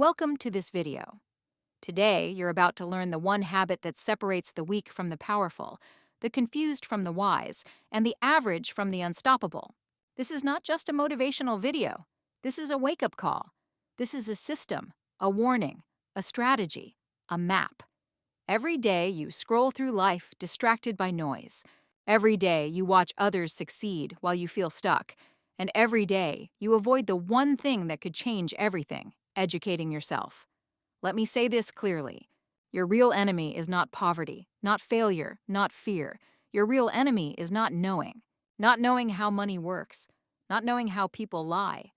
Welcome to this video. Today, you're about to learn the one habit that separates the weak from the powerful, the confused from the wise, and the average from the unstoppable. This is not just a motivational video. This is a wake-up call. This is a system, a warning, a strategy, a map. Every day, you scroll through life distracted by noise. Every day, you watch others succeed while you feel stuck. And every day, you avoid the one thing that could change everything: educating yourself. Let me say this clearly. Your real enemy is not poverty, not failure, not fear. Your real enemy is not knowing how money works, not knowing how people lie,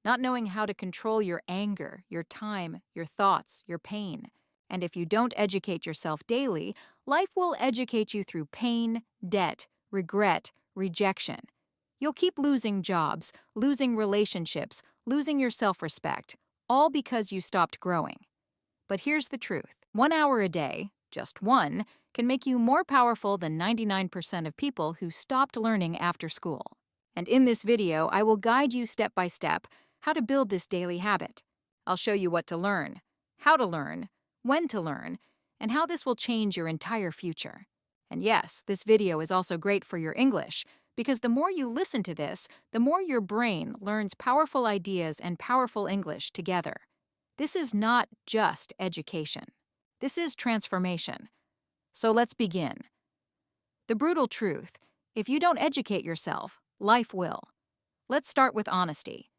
not knowing how to control your anger, your time, your thoughts, your pain. And if you don't educate yourself daily, life will educate you through pain, debt, regret, rejection. You'll keep losing jobs, losing relationships, losing your self-respect, all because you stopped growing. But here's the truth. 1 hour a day, just one, can make you more powerful than 99% of people who stopped learning after school. And in this video, I will guide you step by step how to build this daily habit. I'll show you what to learn, how to learn, when to learn, and how this will change your entire future. And yes, this video is also great for your English, because the more you listen to this, the more your brain learns powerful ideas and powerful English together. This is not just education. This is transformation. So let's begin. The brutal truth: if you don't educate yourself, life will. Let's start with honesty.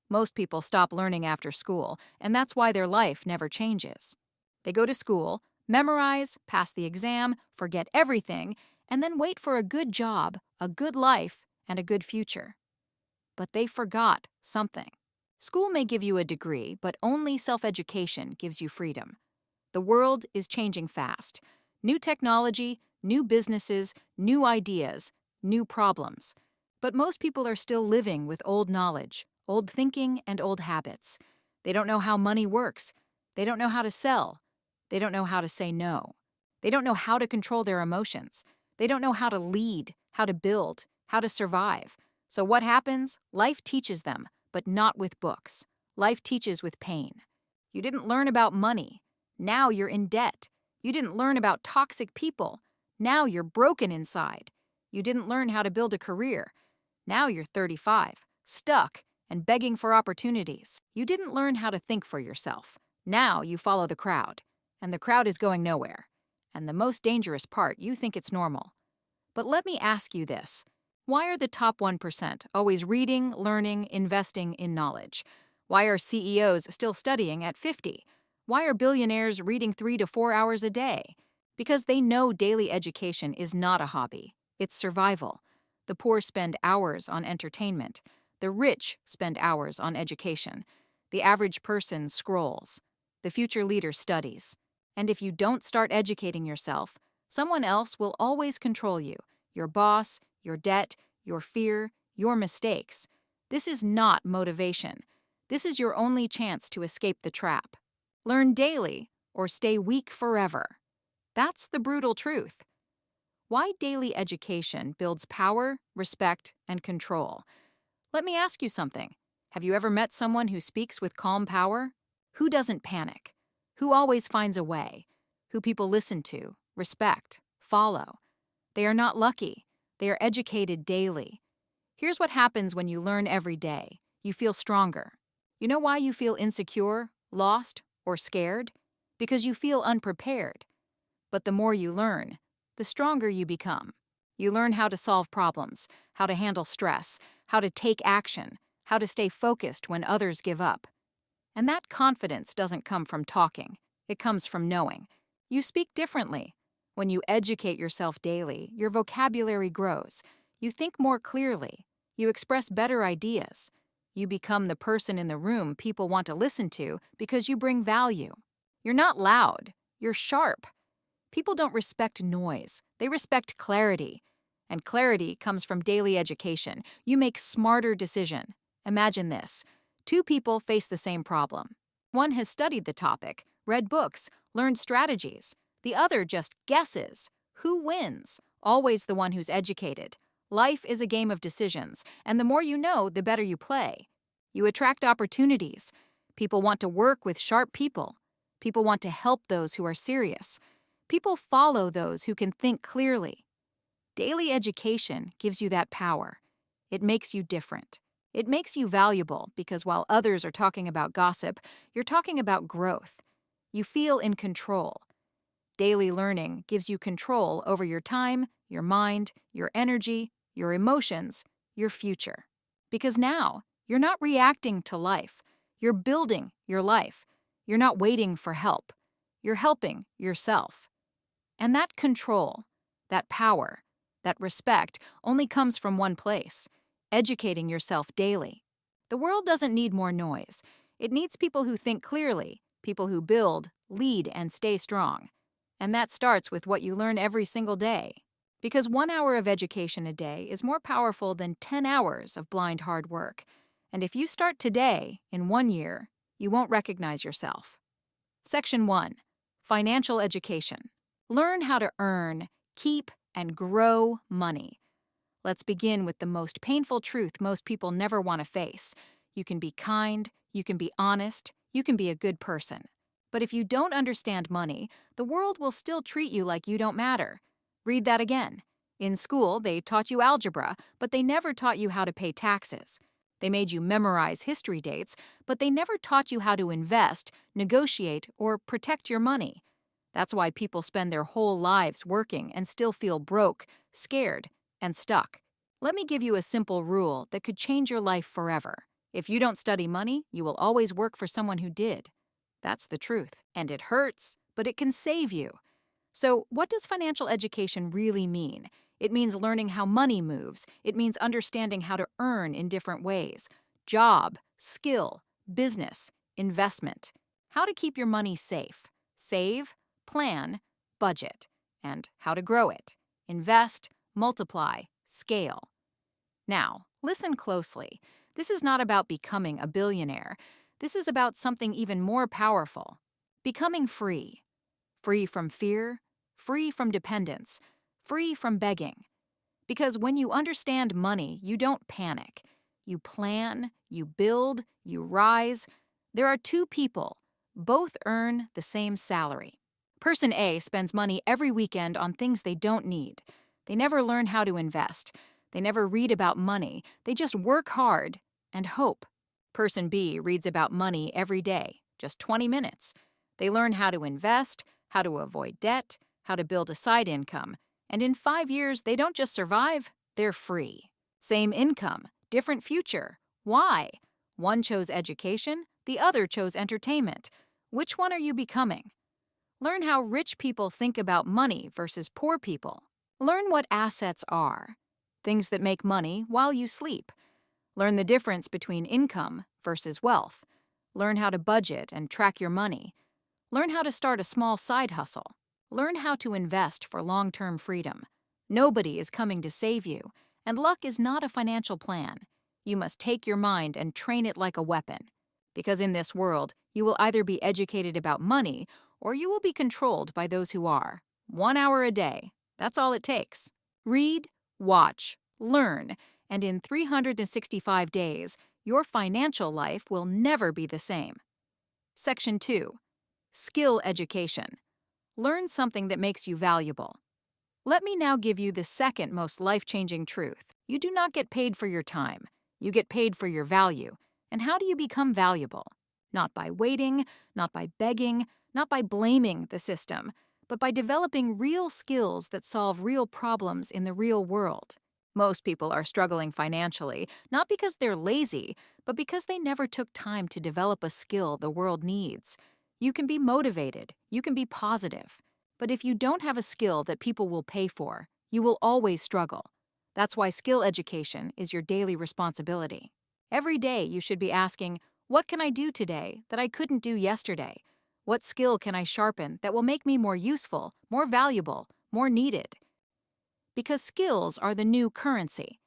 Most people stop learning after school, and that's why their life never changes. They go to school, memorize, pass the exam, forget everything, and then wait for a good job, a good life, and a good future. But they forgot something. School may give you a degree, but only self-education gives you freedom. The world is changing fast. New technology, new businesses, new ideas, new problems. But most people are still living with old knowledge, old thinking, and old habits. They don't know how money works. They don't know how to sell. They don't know how to say no. They don't know how to control their emotions. They don't know how to lead, how to build, how to survive. So what happens? Life teaches them, but not with books. Life teaches with pain. You didn't learn about money. Now you're in debt. You didn't learn about toxic people. Now you're broken inside. You didn't learn how to build a career. Now you're 35, stuck, and begging for opportunities. You didn't learn how to think for yourself. Now you follow the crowd. And the crowd is going nowhere. And the most dangerous part, you think it's normal. But let me ask you this. Why are the top 1% always reading, learning, investing in knowledge? Why are CEOs still studying at 50? Why are billionaires reading 3 to 4 hours a day? Because they know daily education is not a hobby. It's survival. The poor spend hours on entertainment. The rich spend hours on education. The average person scrolls. The future leader studies. And if you don't start educating yourself, someone else will always control you: your boss, your debt, your fear, your mistakes. This is not motivation. This is your only chance to escape the trap. Learn daily or stay weak forever. That's the brutal truth. Why daily education builds power, respect, and control. Let me ask you something. Have you ever met someone who speaks with calm power? Who doesn't panic? Who always finds a way? Who people listen to, respect, follow? They are not lucky. They are educated daily. Here's what happens when you learn every day. You feel stronger. You know why you feel insecure, lost, or scared? Because you feel unprepared. But the more you learn, the stronger you become. You learn how to solve problems, how to handle stress, how to take action, how to stay focused when others give up. And that confidence doesn't come from talking. It comes from knowing. You speak differently. When you educate yourself daily, your vocabulary grows. You think more clearly. You express better ideas. You become the person in the room people want to listen to because you bring value. You're not loud. You're sharp. People don't respect noise. They respect clarity. And clarity comes from daily education. You make smarter decisions. Imagine this. 2 people face the same problem. One has studied the topic, read books, learned strategies. The other just guesses. Who wins? Always the one who's educated. Life is a game of decisions, and the more you know, the better you play. You attract opportunities. People want to work with sharp people. People want to help those who are serious. People follow those who can think clearly. Daily education gives you that power. It makes you different. It makes you valuable because while others are talking about gossip, you're talking about growth. You feel in control. Daily learning gives you control over your time, your mind, your energy, your emotions, your future. Because now, you're not reacting to life. You're building your life. You're not waiting for help. You're helping yourself. And that control, that power, that respect only comes from one place: educating yourself daily. The world doesn't need more noise. It needs people who think clearly, people who build, lead, and stay strong. And that starts with what you learn every single day. Because 1 hour of education a day is more powerful than 10 hours of blind hard work. And if you start today, in 1 year, you won't recognize yourself. Section 1. Financial education. Learn how to earn, keep, and grow money. Let's begin with the most painful truth most people never want to face. You can be kind, you can be honest, you can be a good person. But if you don't understand money, the world will still treat you like you don't matter. Read that again. In school, they taught you algebra, but they never taught you how to pay taxes. They made you memorize history dates, but they never taught you how to invest, negotiate, or protect your money. That's why people spend their whole lives working and still feel broke, scared, and stuck. Let me give you a simple rule that could change your life forever. If you don't study money, you will always work for someone who did. That's the truth. And it hurts, but it can save you. So, what does financial education really mean? It means learning how money moves. It means understanding how to earn in different ways: job, skill, business, investment. How to keep your money safe. Save, plan, budget. And how to grow it. Invest, multiply, scale. Now, listen closely. This is not about becoming a billionaire. This is about something even more powerful: becoming free. Free from fear, free from dependence, free from begging. Because when you understand money, you don't panic. You plan, you build, you rise. There are two people. Both earn the same salary. Person A spends money every weekend on things they don't need. They never learn how to invest. They never read about money. They just work hard and hope. Person B reads about money every day, just 20 minutes. They learn how to invest, how to avoid debt, how to build a side income. And in 5 years, they don't just survive, they're free. Same income, different future. Why? One chose education, the other chose entertainment. Which one are you becoming? Learn how rich people think about money versus poor people. Learn what assets are. Things that make money while you sleep. Learn the difference between income versus wealth. Learn how to budget and track your money. Learn how to start a small side hustle. Learn how to invest for long-term freedom. Nobody is coming to save you, and luck is not a financial plan. You must take your mind and train it like a weapon. Because in this world, you will either be educated about money or you will be controlled by those who are. 1 hour a day. That's all it takes. Read, watch, learn, and in 365 days, your financial life will never be the same. Section 2. Skill education. Learn something that makes you valuable. Let me now give you the second most life-changing truth. You do not get paid for your time. You get paid for your value. And how do you become valuable? Not by waiting, not by begging, not by blaming the system, but by developing real skills that solve real problems in the real world. Most people are struggling financially, not because they're lazy, but because they never took time to develop a skill the world needs. You can be motivated, you can be positive, but if you don't have a skill that people will pay for, you will always struggle. That's why skill education is your daily responsibility. Every day you should be asking, what can I do today that I couldn't do yesterday? What skill can I sharpen that will make me more useful, more valuable, more needed? Because skills are the new currency.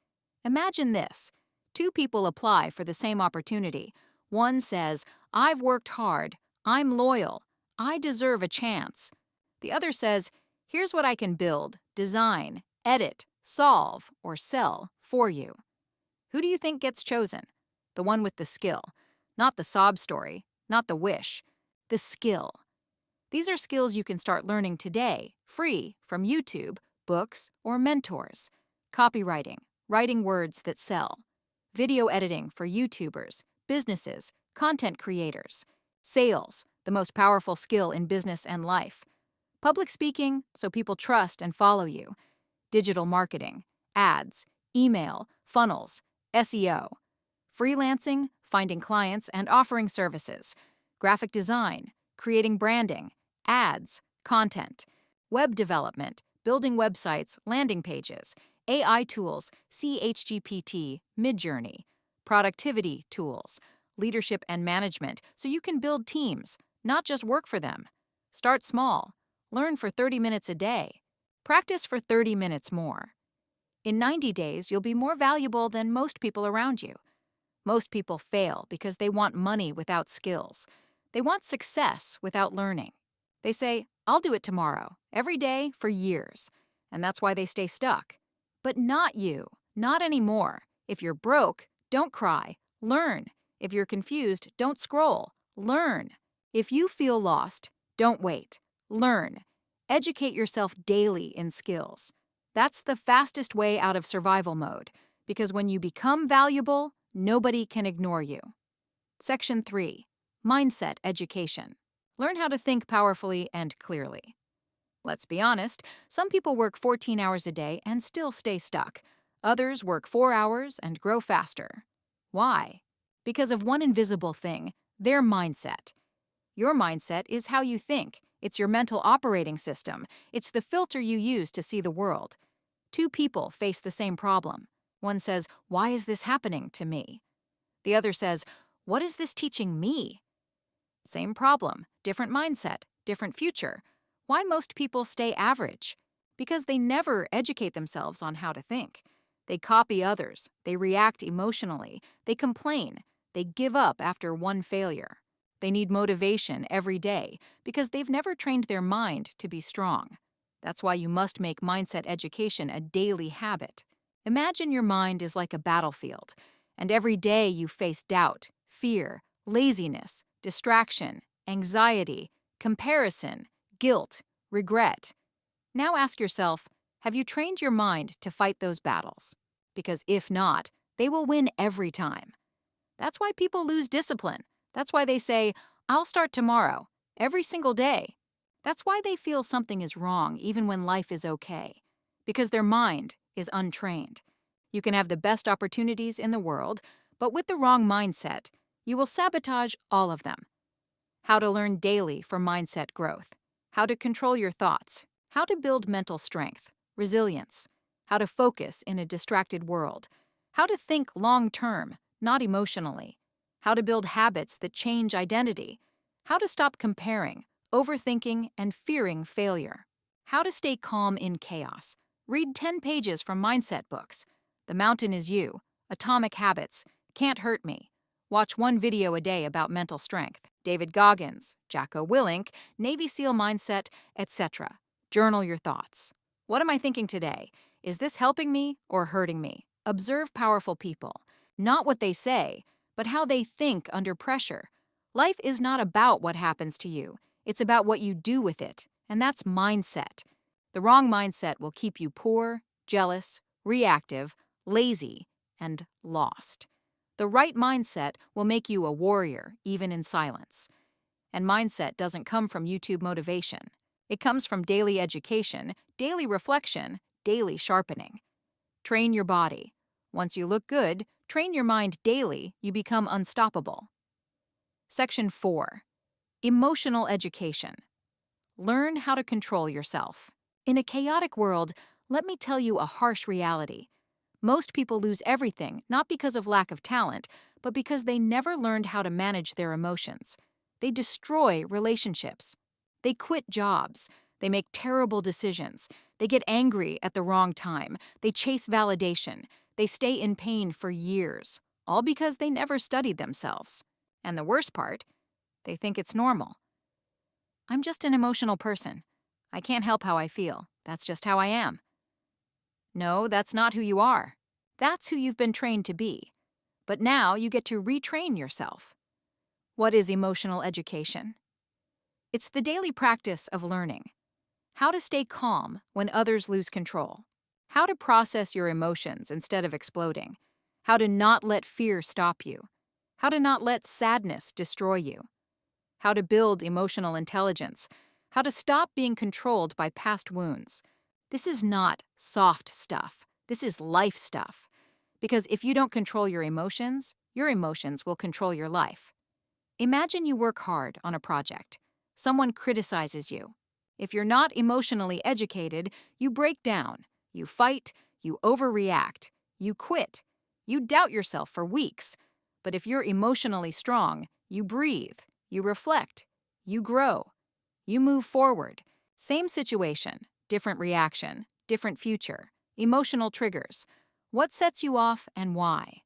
Imagine this. 2 people apply for the same opportunity. One says, I've worked hard, I'm loyal, I deserve a chance. The other says, here's what I can build, design, edit, solve, or sell for you. Who do you think gets chosen? The one with the skill. Not the sob story, not the wish, the skill. These are skills you can start learning today, free from YouTube, books, or mentors. Copywriting, writing words that sell. Video editing for YouTubers, businesses, content creators. Sales, the most powerful skill in business and life. Public speaking, so people trust and follow you. Digital marketing, ads, email, funnels, SEO. Freelancing, finding clients and offering services. Graphic design, creating branding, ads, content. Web development, building websites, landing pages. AI tools, ChatGPT, Midjourney. Productivity tools, leadership and management, so you can build teams, not just work for them. Start small. Learn for 30 minutes a day. Practice for 30 minutes more. In 90 days, you'll be more valuable than most people around you. Most people fail because they want money without skills. They want success without learning. They say, I'll do it tomorrow, every day for years. And that's why they stay stuck. But not you, not anymore. If you're broke, don't cry, learn. If you're confused, don't scroll, learn. If you feel lost, don't wait, learn. Educate yourself daily in skills. That's the fastest way out of survival mode, because when you become valuable, nobody can ignore you. Section 3. Mindset Education. Learn how to think powerfully and clearly. Let's be honest, some people work 14 hours a day and still stay stuck. Others work 4 hours and grow faster. Why? Because of one invisible thing, their mindset. Your mindset is how you think. It's your mental operating system. It's the filter you use to see the world. Two people face the same problem. One says, "Why is this happening to me?" The other says, "What is this teaching me?" Same problem, different mindset, different future. Why most people stay average? Because they never educate themselves on how to think. They copy others, they react emotionally, they complain, they give up after one failure. They need motivation every day because they've never trained their mind to be strong. That's why you must make mindset education a daily habit. Imagine your mind is like a battlefield, and every day you face doubt, fear, laziness, distraction, anxiety, comparison, guilt, regret. Now ask yourself, have you trained your mind to fight those battles? Because if not, they will win every time. That's why people lose discipline. That's why they say, I'll start tomorrow, every single day. That's why they feel something is wrong even when life is okay. Because their mind is untrained. You can have the best opportunities in the world, but with the wrong mindset, you will sabotage all of them. How to learn daily for mindset growth. How to control your thoughts. How to build mental strength, resilience. How to focus in a distracted world. How to think long-term, not emotionally. How to build habits that change identity. How to stop comparing, overthinking, and fearing failure. How to stay calm in chaos. Read 10 pages from mindset books. The Mountain is You, Atomic Habits, Can't Hurt Me. Watch one video a day about mental strength. David Goggins, Jocko Willink, Navy SEAL mindset, etc. Journal your thoughts. What am I thinking today? Is this helping me or hurting me? Observe powerful people. Not what they say, but how they think under pressure. Life is not about what happens to you. It's about what you do with it, and that's mindset. The wrong mindset will keep you poor, jealous, reactive, lazy, and lost. The right mindset will make you a warrior, even in silence. And mindset doesn't come from YouTube motivation. It comes from daily education, daily reflection, daily sharpening. Train your body. Once you look good, train your mind daily, you become unstoppable. Section 4. Emotional Education. Learn how to control yourself. In a chaotic world, let me tell you a harsh reality. Most people lose everything not because of lack of talent, but because they never learned how to manage their emotions. They destroy relationships. They quit jobs. They make terrible decisions. They get angry at the wrong time. They chase validation. They stay in pain for years, all because they never studied themselves. And the worst part, they think it's normal. I'm just an emotional person. I can't help how I feel. That's just how I am. No, that's not who you are. That's who you've been trained to be. But now you get to retrain yourself. What is emotional education? It's the daily practice of learning how to stay calm when others lose control, how to process your emotions instead of exploding, how to not let fear stop you, how to not let sadness destroy you, how to build emotional intelligence, how to stop being controlled by past wounds. This is not soft stuff. This is life stuff. Because if you don't control your emotions will control your life. Imagine you work hard on a project. Someone criticizes you. If you're not emotionally educated, you break down, you fight, you overreact, you quit, you doubt yourself for weeks. But if you're emotionally strong, you breathe, you reflect, you grow, you move forward. Same situation, different reaction, different future, emotional triggers. What sets you off and why?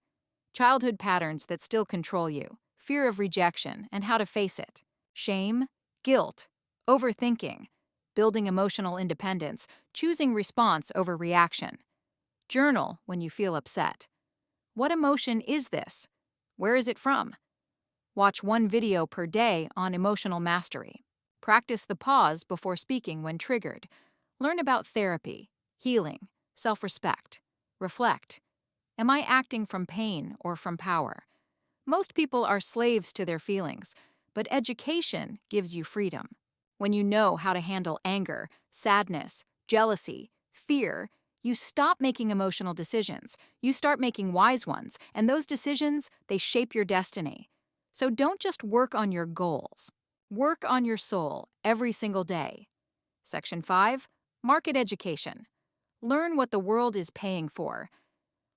Childhood patterns that still control you, fear of rejection and how to face it, shame, guilt, overthinking, building emotional independence, choosing response over reaction. Journal when you feel upset. What emotion is this? Where is it from? Watch one video per day on emotional mastery. Practice the pause before speaking when triggered. Learn about therapy, healing, self-respect. Reflect. Am I acting from pain or from power? Most people are slaves to their feelings, but education gives you freedom. When you know how to handle anger, sadness, jealousy, fear, you stop making emotional decisions. You start making wise ones, and those decisions, they shape your destiny. So don't just work on your goals. Work on your soul every single day. Section 5, Market Education. Learn what the world is paying for.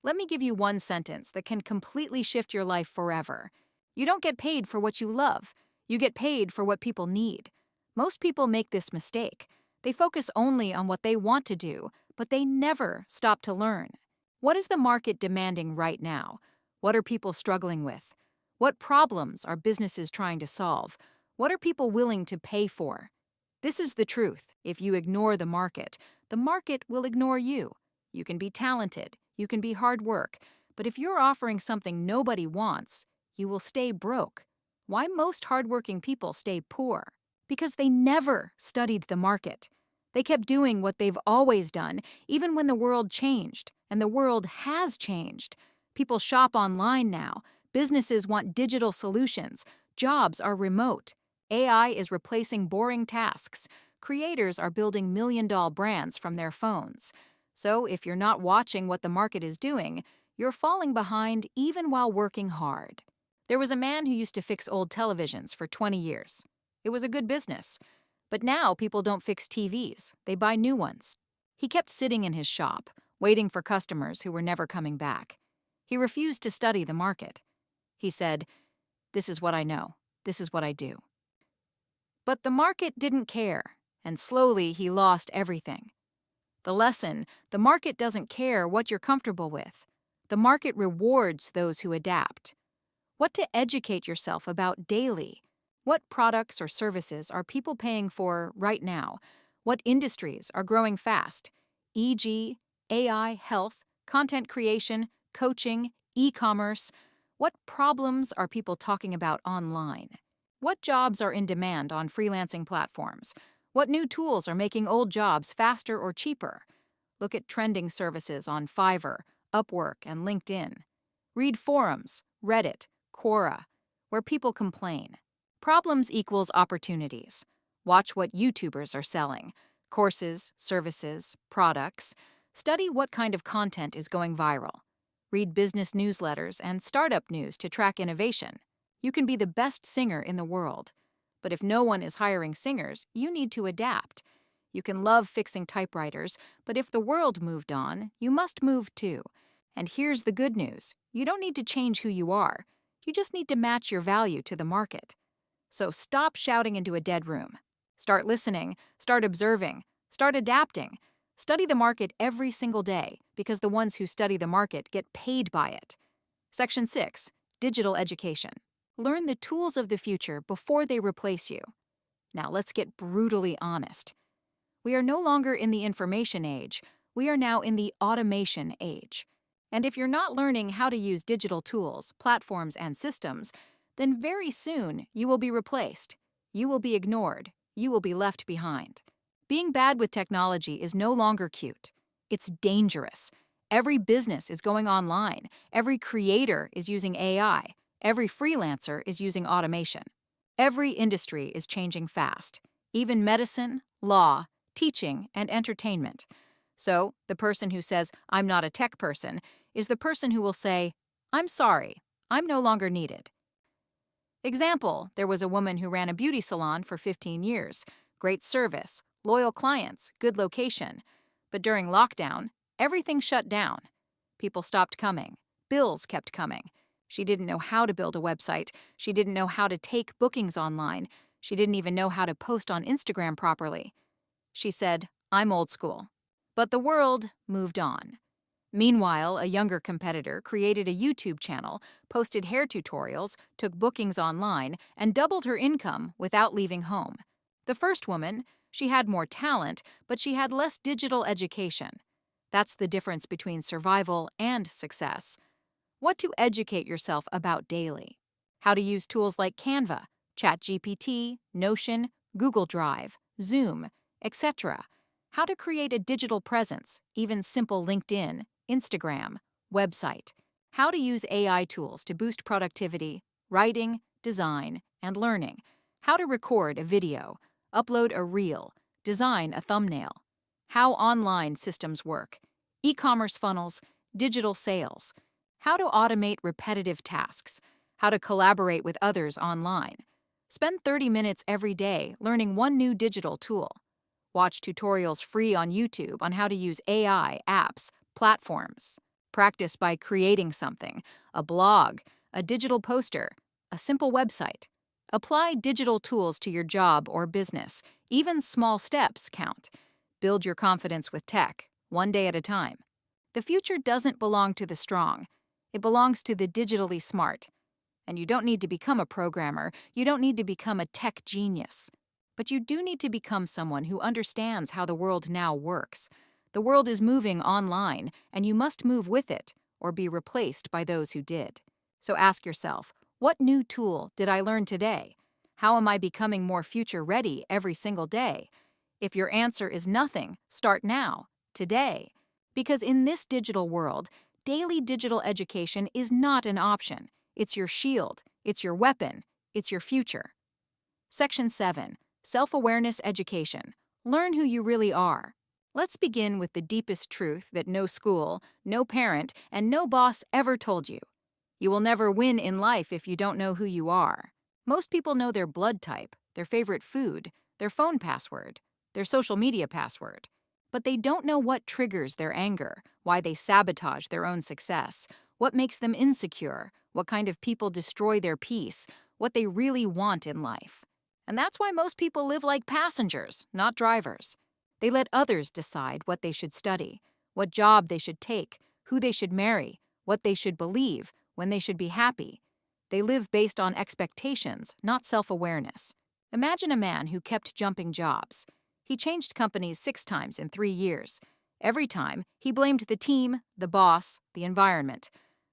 Let me give you one sentence that can completely shift your life forever. You don't get paid for what you love. You get paid for what people need. Most people make this mistake. They focus only on what they want to do, but they never stop to learn. What is the market demanding right now? What are people struggling with? What problems are businesses trying to solve? What are people willing to pay for? This is the truth. If you ignore the market will ignore you. You can be talented, you can be hard work, but if you're offering something nobody wants, you will stay broke. Why most hardworking people stay poor? Because they never studied the market. They kept doing what they've always done, even when the world changed, and the world has changed. People shop online now. Businesses want digital solutions. Jobs are remote. AI is replacing boring tasks. Creators are building million-dollar brands from their phones. So if you're not watching what the market is doing, you're falling behind even while working hard. There was a man who used to fix old televisions for 20 years. It was a good business. But now people don't fix TVs, they buy new ones. He kept sitting in his shop, waiting for customers who were never coming back. He refused to study the market. He said, "This is what I know. This is what I do." But the market didn't care, and slowly he lost everything. The lesson, the market doesn't care what you're comfortable with. The market rewards those who adapt. What to educate yourself about daily. What products or services are people paying for right now? What industries are growing fast? E.g., AI, health, content creation, coaching, e-commerce. What problems are people talking about online? What jobs are in demand on freelancing platforms? What new tools are making old jobs faster or cheaper? Look at trending services on Fiverr, Upwork, and LinkedIn. Read forums, Reddit, Quora, where people complain. Problems equals opportunities. Watch what YouTubers are selling. Courses, services, products. Study what kind of content is going viral. Read business newsletters and startup news to track innovation. You can be the best singer in the world. But if no one is hiring singers, you need to adapt. You can love fixing typewriters, but if the world moved on, you must move too. And here's the good news. You don't need to change who you are. You just need to match your value to the market. So stop shouting into a dead room. Start listening, start observing, start adapting. Study the market every single day, because the ones who study the market get paid by it. Section 6, Digital Education. Learn the tools of the future before they replace you. Now let's get brutally honest. We are no longer in the information age. We are now in the automation age. And if you're not learning how to use digital tools, platforms, and systems, then very soon you will be replaced. You will be ignored. You will be left behind. Being bad with technology is no longer cute. It's dangerous. Every business is going online. Every creator is using AI. Every freelancer is using automation. Every industry is changing fast. Even medicine, law, teaching, and entertainment. So, the person who says, "I'm not a tech person," is the person who will say, "I'm sorry, I'm no longer needed." Example, there was a woman who ran a beauty salon for 15 years. Great service, loyal clients, good location. But during lockdown, everything shut down. People stopped coming. Bills kept coming. She didn't know how to build a website. She didn't know how to take bookings online. She didn't even know how to post on Instagram properly. She said, "I'm old school." But the world moved on. Meanwhile, a younger competitor created a YouTube channel, posted hair tutorials, took bookings online, and doubled her income without leaving home. The first woman, she had more talent, but she had less digital education. That's the difference between survival and success. What to educate yourself about daily. How to use tools like Canva, ChatGPT, Notion, Google Drive, Zoom, etc. How to create a digital presence, even simple LinkedIn, Instagram, website. How to use AI tools to boost productivity, writing, design, and learning. How to record a video, upload a reel, design a thumbnail. How online systems work, e-commerce funnels, digital sales. How to automate repetitive tasks. How to collaborate with others online. Spend 30 minutes every day learning one new digital tool. Watch tutorials free on YouTube on how to use AI, apps, platforms. Practice by creating something, a blog, a digital poster, a simple website. Apply digital tools to your job or business. Even small steps count. Build your confidence with tech, one day at a time. The future doesn't belong to the strong. It belongs to the digitally smart. And you don't need to become a programmer. You don't need to become a tech genius. But you do need to become someone who understands how the world now works. The world is moving online, and you must move with it, or be replaced by those who did. So ask yourself, what new tool did I learn today? How am I becoming more future-ready every single day? If your answer is nothing, start now, today. Because in this digital world, daily digital education is not an option. It's your shield, it's your weapon, it's your future. Section 7. Self-awareness education. Learn who you really are. Let's begin with the deepest truth that no school, no parent, and no boss ever told you. You will never win in life if you don't know who you are. Most people know their blood type, their favorite food, their phone password, their social media password. But they don't know what triggers their anger, why they sabotage their own success, what makes them insecure, what kind of people destroy their peace, what they really want in life. And that's why most people live like passengers, not drivers. They let others decide what they should study, what job they should take, who they should marry, what they should believe, when they should be happy. They live based on expectations, not self-awareness. Imagine a man who kept jumping jobs. He changed companies 6 times in 3 years. Every time, he blamed the team, the boss, the environment.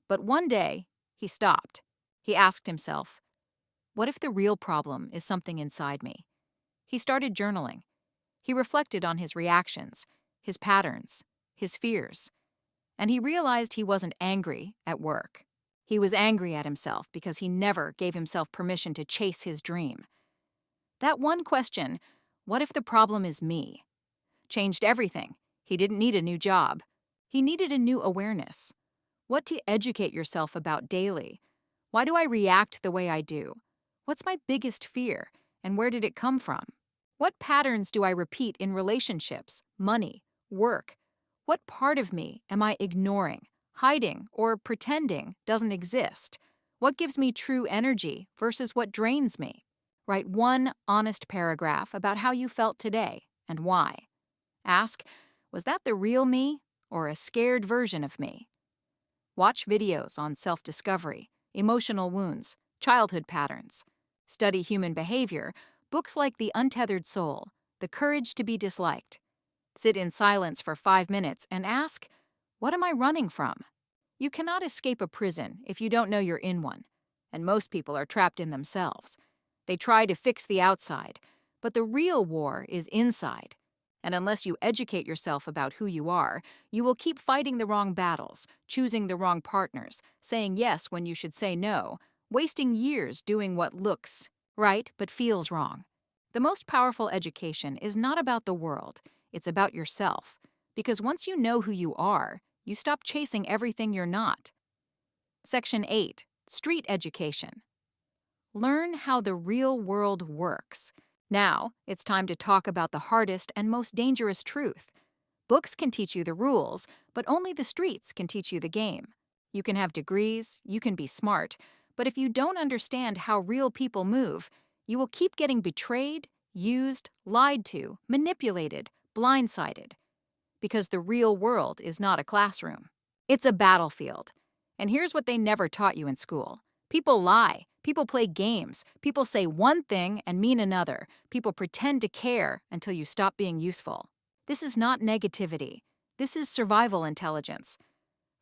But one day, he stopped. He asked himself, what if the real problem is something inside me? He started journaling. He reflected on his reactions, his patterns, his fears. And he realized he wasn't angry at work. He was angry at himself because he never gave himself permission to chase his dream. That one question, what if the problem is me, changed everything. He didn't need a new job. He needed a new awareness. What to educate yourself about daily. Why do I react the way I do? What's my biggest fear, and where did it come from? What patterns do I repeat in relationships, money, work? What part of me am I ignoring, hiding, or pretending doesn't exist? What gives me true energy versus what drains me? Write one honest paragraph about how you felt today and why. Ask, was that the real me or a scared version of me? Watch videos on self-discovery, emotional wounds, childhood patterns. Study human behavior, books like The Untethered Soul, The Courage to be Disliked. Sit in silence for 5 minutes and ask, what am I running from? You cannot escape a prison if you don't know you're in one. and most people are trapped in themselves. They try to fix the outside, but the real war is inside. And unless you educate yourself about who you are, you will keep fighting the wrong battles, choosing the wrong partners, saying yes when you should say no, wasting years doing what looks right but feels wrong. The most powerful education is not about the world, it's about yourself. Because once you know who you are, you stop chasing everything you're not. Section 8. Street Education. Learn how the real world works. Now, it's time to talk about the hardest and most dangerous truth. Books can teach you the rules, but only the streets can teach you the game. You can have degrees, you can be smart, but if you don't understand how real people move, you will keep getting betrayed, used, lied to, manipulated, blindsided. Because the real world is not a classroom. It's a battlefield. And here's what they never taught you in school. People lie. People play games. People say one thing and mean another. People pretend to care until you stop being useful. This is not negativity. This is survival intelligence.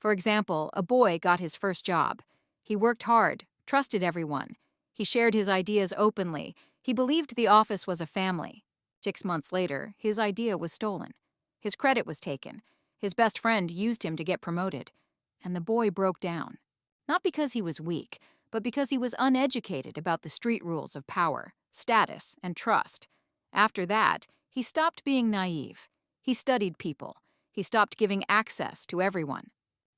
For example, a boy got his first job. He worked hard, trusted everyone. He shared his ideas openly. He believed the office was a family. 6 months later, his idea was stolen. His credit was taken. His best friend used him to get promoted. And the boy broke down. Not because he was weak, but because he was uneducated about the street rules of power, status, and trust. After that, he stopped being naive. He studied people. He stopped giving access to everyone.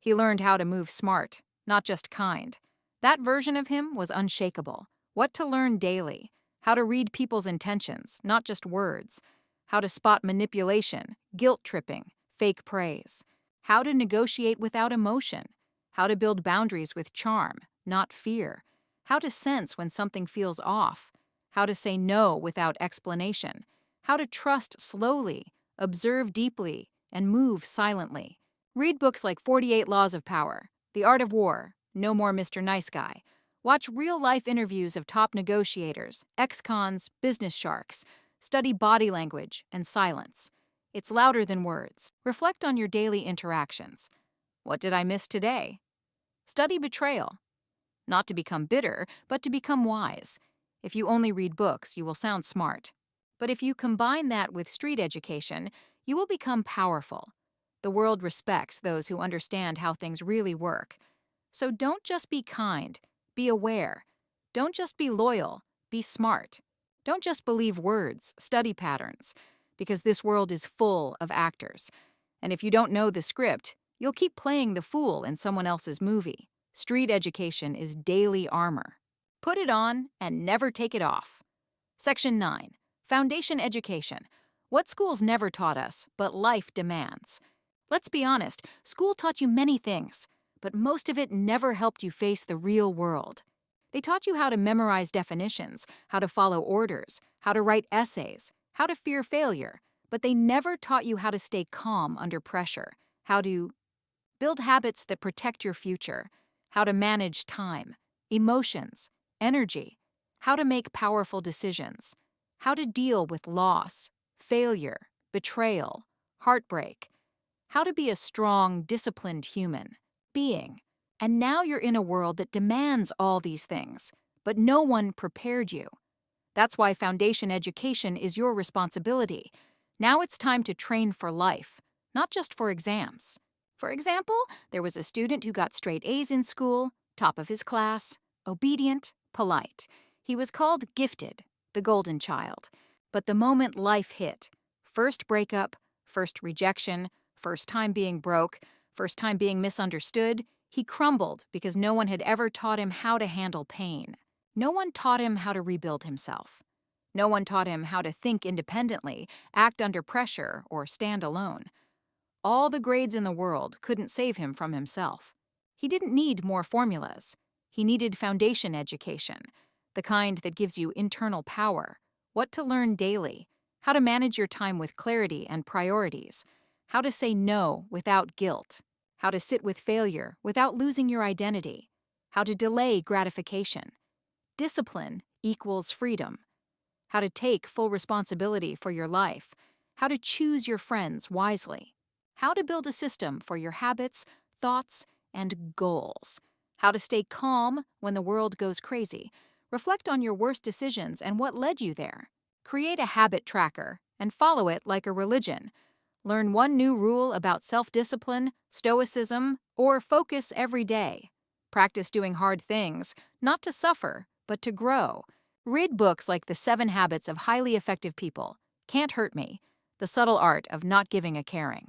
He learned how to move smart, not just kind. That version of him was unshakable. What to learn daily. How to read people's intentions, not just words. How to spot manipulation, guilt-tripping, fake praise. How to negotiate without emotion. How to build boundaries with charm, not fear. How to sense when something feels off. How to say no without explanation. How to trust slowly, observe deeply, and move silently. Read books like 48 Laws of Power, The Art of War, No More Mr. Nice Guy. Watch real-life interviews of top negotiators, ex-cons, business sharks. Study body language and silence. It's louder than words. Reflect on your daily interactions. What did I miss today? Study betrayal. Not to become bitter, but to become wise. If you only read books, you will sound smart. But if you combine that with street education, you will become powerful. The world respects those who understand how things really work. So don't just be kind, be aware. Don't just be loyal, be smart. Don't just believe words, study patterns, because this world is full of actors. And if you don't know the script, you'll keep playing the fool in someone else's movie. Street education is daily armor. Put it on and never take it off. Section 9. Foundation Education. What schools never taught us, but life demands. Let's be honest, school taught you many things, but most of it never helped you face the real world. They taught you how to memorize definitions, how to follow orders, how to write essays, how to fear failure, but they never taught you how to stay calm under pressure, how to build habits that protect your future, how to manage time, emotions, energy, how to make powerful decisions, how to deal with loss, failure, betrayal, heartbreak, how to be a strong, disciplined human being. And now you're in a world that demands all these things, but no one prepared you. That's why foundation education is your responsibility. Now it's time to train for life, not just for exams. For example, there was a student who got straight A's in school, top of his class, obedient, polite. He was called gifted, the golden child. But the moment life hit, first breakup, first rejection, first time being broke, first time being misunderstood, he crumbled because no one had ever taught him how to handle pain. No one taught him how to rebuild himself. No one taught him how to think independently, act under pressure, or stand alone. All the grades in the world couldn't save him from himself. He didn't need more formulas. He needed foundation education, the kind that gives you internal power, what to learn daily, how to manage your time with clarity and priorities, how to say no without guilt, how to sit with failure without losing your identity, how to delay gratification. Discipline equals freedom. How to take full responsibility for your life, how to choose your friends wisely, how to build a system for your habits, thoughts, and goals, How to stay calm when the world goes crazy. Reflect on your worst decisions and what led you there. Create a habit tracker and follow it like a religion. Learn one new rule about self-discipline, stoicism, or focus every day. Practice doing hard things, not to suffer, but to grow. Read books like The 7 Habits of Highly Effective People, Can't Hurt Me, The Subtle Art of Not Giving a Caring.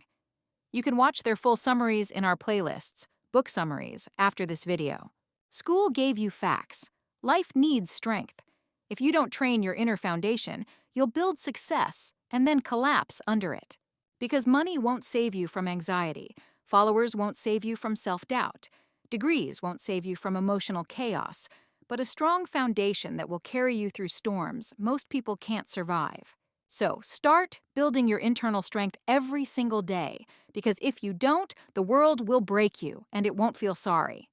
You can watch their full summaries in our playlists, book summaries, after this video. School gave you facts. Life needs strength. If you don't train your inner foundation, you'll build success and then collapse under it. Because money won't save you from anxiety, followers won't save you from self-doubt, degrees won't save you from emotional chaos, but a strong foundation that will carry you through storms most people can't survive. So start building your internal strength every single day, because if you don't, the world will break you and it won't feel sorry.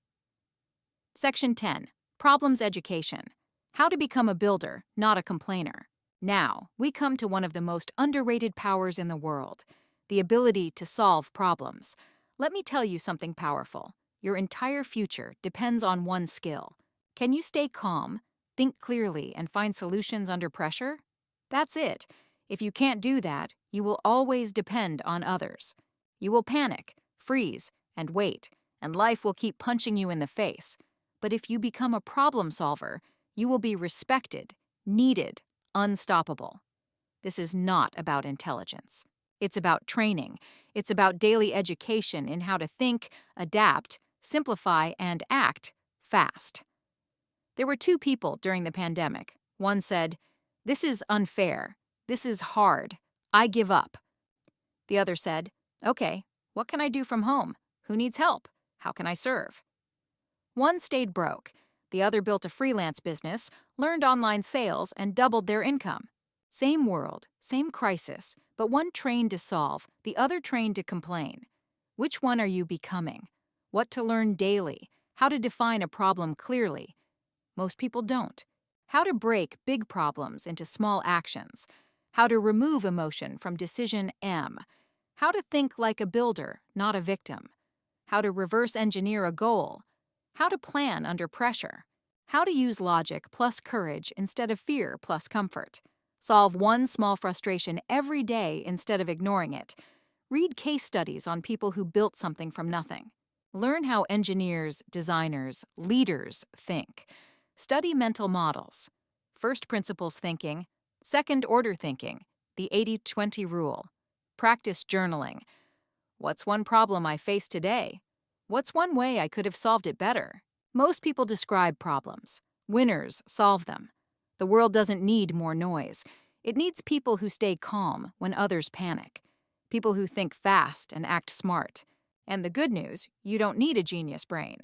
Section 10. Problems Education. How to become a builder, not a complainer. Now, we come to one of the most underrated powers in the world, the ability to solve problems. Let me tell you something powerful. Your entire future depends on one skill. Can you stay calm, think clearly, and find solutions under pressure? That's it. If you can't do that, you will always depend on others. You will panic, freeze, and wait, and life will keep punching you in the face. But if you become a problem solver, you will be respected, needed, unstoppable. This is not about intelligence. It's about training. It's about daily education in how to think, adapt, simplify, and act fast. There were 2 people during the pandemic. One said, "This is unfair. This is hard. I give up." The other said, "Okay, what can I do from home? Who needs help? How can I serve?" One stayed broke. The other built a freelance business, learned online sales, and doubled their income. Same world, same crisis, but one trained to solve, the other trained to complain. Which one are you becoming? What to learn daily? How to define a problem clearly? Most people don't. How to break big problems into small actions. How to remove emotion from decision M. How to think like a builder, not a victim. How to reverse engineer a goal. How to plan under pressure. How to use logic plus courage instead of fear plus comfort. Solve one small frustration every day instead of ignoring it. Read case studies on people who built something from nothing. Learn how engineers, designers, leaders think. Study mental models. First principles thinking, second order thinking, the 80-20 rule. Practice journaling. What's one problem I face today? What's one way I could have solved it better? Most people describe problems. Winners solve them. The world doesn't need more noise. It needs people who stay calm when others panic. People who think fast and act smart. And the good news, you don't need a genius brain.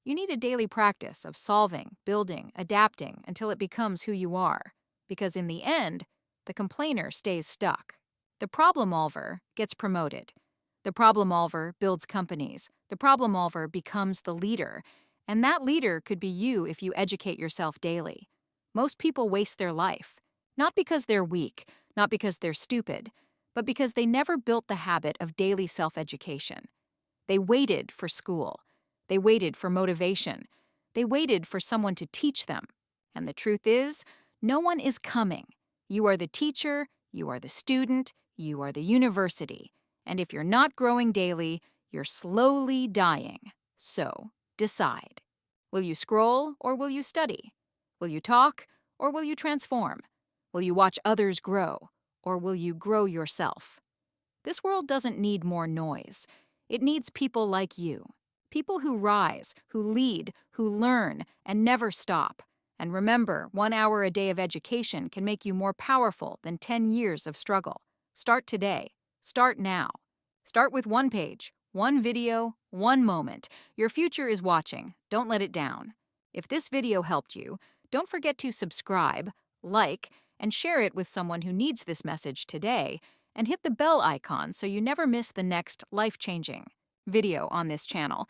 You need a daily practice of solving, building, adapting until it becomes who you are. Because in the end, the complainer stays stuck. The problem-solver gets promoted. The problem-solver builds companies. The problem-solver becomes the leader. And that leader could be you if you educate yourself daily. Most people waste their life. Not because they're weak, not because they're stupid, but because they never built the habit of daily self-education. They waited for school. They waited for motivation. They waited for someone to teach them. And the truth is, no one is coming. You are the teacher, you are the student, you are the university. And if you're not growing daily, you're slowly dying. So, decide. Will you scroll or will you study? Will you talk or will you transform? Will you watch others grow or will you grow yourself? This world doesn't need more noise. It needs people like you. People who rise, who lead, who learn, and never stop. And remember, 1 hour a day of education can make you more powerful than 10 years of struggle. Start today. Start now. Start with 1 page, 1 video, 1 moment. Your future is watching. Don't let it down. If this video helped you, don't forget to subscribe, like, and share it with someone who needs this message today, and hit the bell icon so you never miss the next life-changing video on this channel.